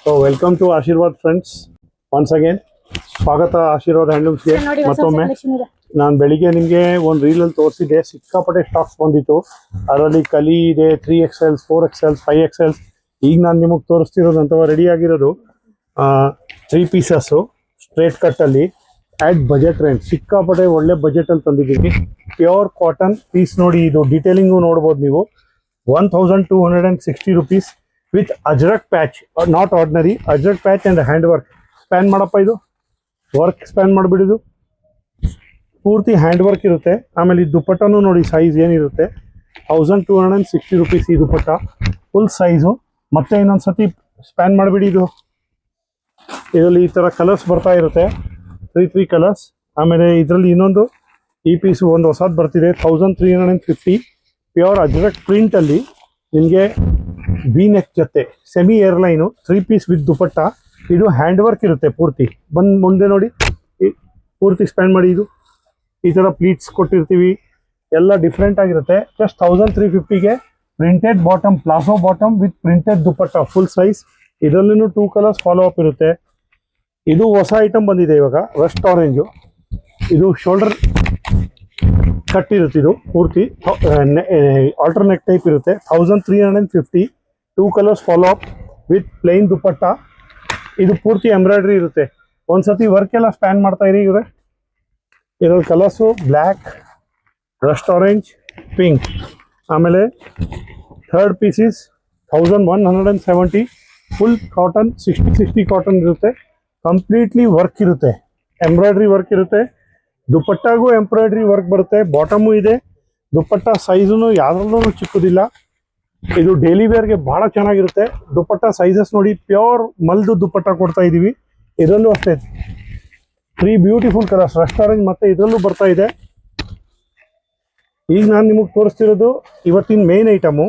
So welcome to Ashirwad friends. Once again ಸ್ವಾಗತ ಆಶೀರ್ವಾದ್ ಹ್ಯಾಂಡ್ಲೂಮ್ಸ್ಗೆ. ಮತ್ತೊಮ್ಮೆ ನಾನು ಬೆಳಿಗ್ಗೆ ನಿಮಗೆ ಒಂದು ರೀಲಲ್ಲಿ ತೋರಿಸಿದ್ದೆ, ಸಿಕ್ಕಾಪಟ್ಟೆ ಸ್ಟಾಕ್ಸ್ ಬಂದಿತ್ತು. ಅದರಲ್ಲಿ ಕಲಿ ಇದೆ, 3XL, 4XL, 5XL. ಈಗ ನಾನು ನಿಮಗೆ ತೋರಿಸ್ತಿರೋದು ಅಥವಾ ರೆಡಿ ಆಗಿರೋದು 3 ಪೀಸಸ್ಸು ಸ್ಟ್ರೇಟ್ ಕಟ್ಟಲ್ಲಿ ಆ್ಯಟ್ ಬಜೆಟ್ ರೇಂಜ್. ಸಿಕ್ಕಾಪಟ್ಟೆ ಒಳ್ಳೆ ಬಜೆಟಲ್ಲಿ ತಂದಿದ್ದೀವಿ. ಪ್ಯೂರ್ ಕಾಟನ್ ಪೀಸ್ ನೋಡಿ, ಇದು ಡೀಟೇಲಿಂಗು ನೋಡ್ಬೋದು ನೀವು. 1260 rupees with Ajrak patch, not ordinary Ajrak patch and hand work. ಸ್ಪ್ಯಾನ್ ಮಾಡಪ್ಪ, ಇದು ವರ್ಕ್ ಸ್ಪ್ಯಾನ್ ಮಾಡಿಬಿಡಿದು ಪೂರ್ತಿ ಹ್ಯಾಂಡ್ ವರ್ಕ್ ಇರುತ್ತೆ. ಆಮೇಲೆ ಈ ದುಪ್ಪಟ್ಟನೂ ನೋಡಿ ಸೈಜ್ ಏನಿರುತ್ತೆ, 1260 rupees ಈ ದುಪ್ಪಟ್ಟ ಫುಲ್ ಸೈಜು. ಮತ್ತೆ ಇನ್ನೊಂದು ಸತಿ ಸ್ಪ್ಯಾನ್ ಮಾಡಿಬಿಡಿ. ಇದರಲ್ಲಿ ಈ ಥರ ಕಲರ್ಸ್ ಬರ್ತಾ ಇರುತ್ತೆ, 3 ಕಲರ್ಸ್. ಆಮೇಲೆ ಇದರಲ್ಲಿ ಇನ್ನೊಂದು ಈ ಪೀಸು ಒಂದು ಹೊಸದು ಬರ್ತಿದೆ, 1350 ಪ್ಯೂರ್ ಅಜ್ರಕ್ ಪ್ರಿಂಟಲ್ಲಿ ನಿಮಗೆ ವಿ ನೆಕ್ ಜೊತೆ ಸೆಮಿ ಏರ್ಲೈನು 3 ಪೀಸ್ ವಿತ್ ದುಪ್ಪಟ್ಟ. ಇದು ಹ್ಯಾಂಡ್ ವರ್ಕ್ ಇರುತ್ತೆ ಪೂರ್ತಿ. ಬಂದು ಮುಂದೆ ನೋಡಿ, ಪೂರ್ತಿ ಸ್ಪ್ಯಾನ್ ಮಾಡಿ. ಇದು ಈ ಥರ ಪ್ಲೀಟ್ಸ್ ಕೊಟ್ಟಿರ್ತೀವಿ, ಎಲ್ಲ ಡಿಫ್ರೆಂಟ್ ಆಗಿರುತ್ತೆ. ಜಸ್ಟ್ 1350ಗೆ printed bottom, palazzo bottom with printed dupatta full size. ಇದರಲ್ಲೂ 2 ಕಲರ್ಸ್ ಫಾಲೋ ಅಪ್ ಇರುತ್ತೆ. ಇದು ಹೊಸ ಐಟಮ್ ಬಂದಿದೆ ಇವಾಗ, ರಸ್ಟ್ ಆರೆಂಜು. ಇದು ಶೋಲ್ಡರ್ ಕಟ್ ಇರುತ್ತೆ, ಇದು ಪೂರ್ತಿ ಆಲ್ಟರ್ನೇಟ್ ಟೈಪ್ ಇರುತ್ತೆ. 1350, 2 colours follow up with plain dupatta. ಇದು ಪೂರ್ತಿ ಎಂಬ್ರಾಯ್ಡ್ರಿ ಇರುತ್ತೆ. ಒಂದ್ಸತಿ ವರ್ಕ್ ಎಲ್ಲ ಸ್ಪ್ಯಾನ್ ಮಾಡ್ತಾ ಇರಿ ಇವ್ರೆ. ಇದರಲ್ಲಿ colours black, rust orange, pink. ಆಮೇಲೆ third pieces 1170 full cotton, 60 cotton ಇರುತ್ತೆ. ಕಂಪ್ಲೀಟ್ಲಿ ವರ್ಕ್ ಇರುತ್ತೆ, ಎಂಬ್ರಾಯ್ಡ್ರಿ ವರ್ಕ್ ಇರುತ್ತೆ. ದುಪ್ಪಟ್ಟಾಗೂ ಎಂಬ್ರಾಯ್ಡ್ರಿ ವರ್ಕ್ ಬರುತ್ತೆ. ಬಾಟಮು ಇದೆ. ದುಪ್ಪಟ್ಟ ಸೈಜು ಯಾವುದ್ರಲ್ಲೂ ಚಿಕ್ಕದಿಲ್ಲ. ಇದು ಡೈಲಿ ವೇರ್ಗೆ ಭಾಳ ಚೆನ್ನಾಗಿರುತ್ತೆ. ದುಪ್ಪಟ್ಟ ಸೈಜಸ್ ನೋಡಿ, ಪ್ಯೂರ್ ಮಲ್ದು ದುಪ್ಪಟ್ಟ ಕೊಡ್ತಾ ಇದ್ದೀವಿ. ಇದರಲ್ಲೂ ಅಷ್ಟೇ 3 ಬ್ಯೂಟಿಫುಲ್ ಕಲರ್ಸ್, ರಸ್ಟ್ ಆರೆಂಜ್ ಮತ್ತು ಇದರಲ್ಲೂ ಬರ್ತಾ ಇದೆ. ಈಗ ನಾನು ನಿಮಗೆ ತೋರಿಸ್ತಿರೋದು ಇವತ್ತಿನ main item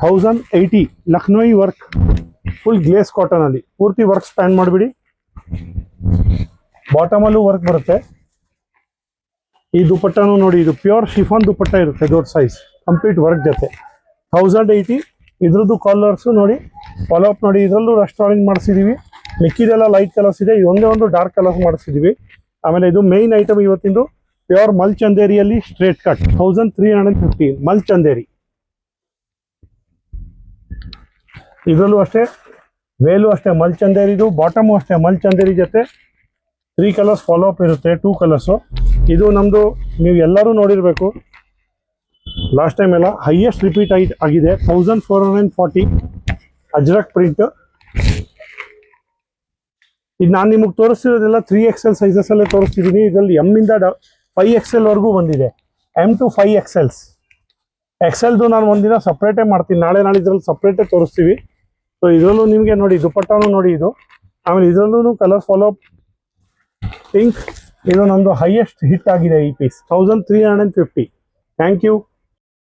1080 Lucknowi work full glaze ಕಾಟನಲ್ಲಿ ಪೂರ್ತಿ ವರ್ಕ್ ಸ್ಪ್ಯಾನ್ ಮಾಡಿಬಿಡಿ. ಬಾಟಮಲ್ಲೂ ವರ್ಕ್ ಬರುತ್ತೆ. ಈ ದುಪ್ಪಟ್ಟನೂ ನೋಡಿ, ಇದು ಪ್ಯೂರ್ ಶಿಫಾನ್ ದುಪ್ಪಟ್ಟ ಇರುತ್ತೆ, ದೊಡ್ಡ ಸೈಜ್, ಕಂಪ್ಲೀಟ್ ವರ್ಕ್ ಜೊತೆ 1080. ಇದ್ರದ್ದು ಕಲರ್ಸು ನೋಡಿ, ಫಾಲೋ ಅಪ್ ನೋಡಿ. ಇದರಲ್ಲೂ ರಸ್ಟ್ ಆರೆಂಜ್ ಮಾಡಿಸಿದ್ದೀವಿ, ಮಿಕ್ಕಿದೆಲ್ಲ ಲೈಟ್ ಕಲರ್ಸ್ ಇದೆ. ಇದೊಂದೇ ಒಂದು ಡಾರ್ಕ್ ಕಲರ್ಸ್ ಮಾಡಿಸಿದ್ದೀವಿ. ಆಮೇಲೆ ಇದು ಮೇನ್ ಐಟಮ್ ಇವತ್ತಿಂದು ಪ್ಯೂರ್ ಮಲ್ ಚಂದೇರಿಯಲ್ಲಿ ಸ್ಟ್ರೇಟ್ ಕಟ್ 1350 ಮಲ್ ಚಂದೇರಿ. ಇದರಲ್ಲೂ ಅಷ್ಟೇ, ವೇಲು ಅಷ್ಟೇ ಮಲ್ ಚಂದೇರಿದು, ಬಾಟಮು ಅಷ್ಟೇ ಮಲ್ ಚಂದೇರಿ ಜೊತೆ 3 ಕಲರ್ಸ್ ಫಾಲೋ ಅಪ್ ಇರುತ್ತೆ, 2 ಕಲರ್ಸು. ಇದು ನಮ್ಮದು ನೀವು ಎಲ್ಲರೂ ನೋಡಿರಬೇಕು, ಲಾಸ್ಟ್ ಟೈಮ್ ಎಲ್ಲ ಹೈಯೆಸ್ಟ್ ರಿಪೀಟ್ ಆಗಿದೆ. 1440 ಅಜ್ರಕ್ ಪ್ರಿಂಟ್. ಇದು ನಾನು ನಿಮಗೆ ತೋರಿಸ್ತಿರೋದೆಲ್ಲ 3XL ಸೈಜಸಲ್ಲೇ ತೋರಿಸ್ತಿದ್ದೀನಿ. ಇದರಲ್ಲಿ ಎಮ್ಮಿಂದ 5XL ವರೆಗೂ ಬಂದಿದೆ, M to 5XL. XLದು ನಾನು ಒಂದಿನ ಸಪ್ರೇಟೇ ಮಾಡ್ತೀನಿ, ನಾಳೆ ಇದ್ರಲ್ಲಿ ಸಪ್ರೇಟೇ ತೋರಿಸ್ತೀವಿ. ಸೊ ಇದರಲ್ಲೂ ನಿಮಗೆ ನೋಡಿ, ದುಪ್ಪಟ್ಟನೂ ನೋಡಿ ಇದು. ಆಮೇಲೆ ಇದರಲ್ಲೂ ಕಲರ್ ಫಾಲೋ ಅಪ್ ಪಿಂಕ್. ಇದು ನಮ್ಮದು ಹೈಯೆಸ್ಟ್ ಹಿಟ್ ಆಗಿದೆ ಈ ಪೀಸ್, 1350. Thank you.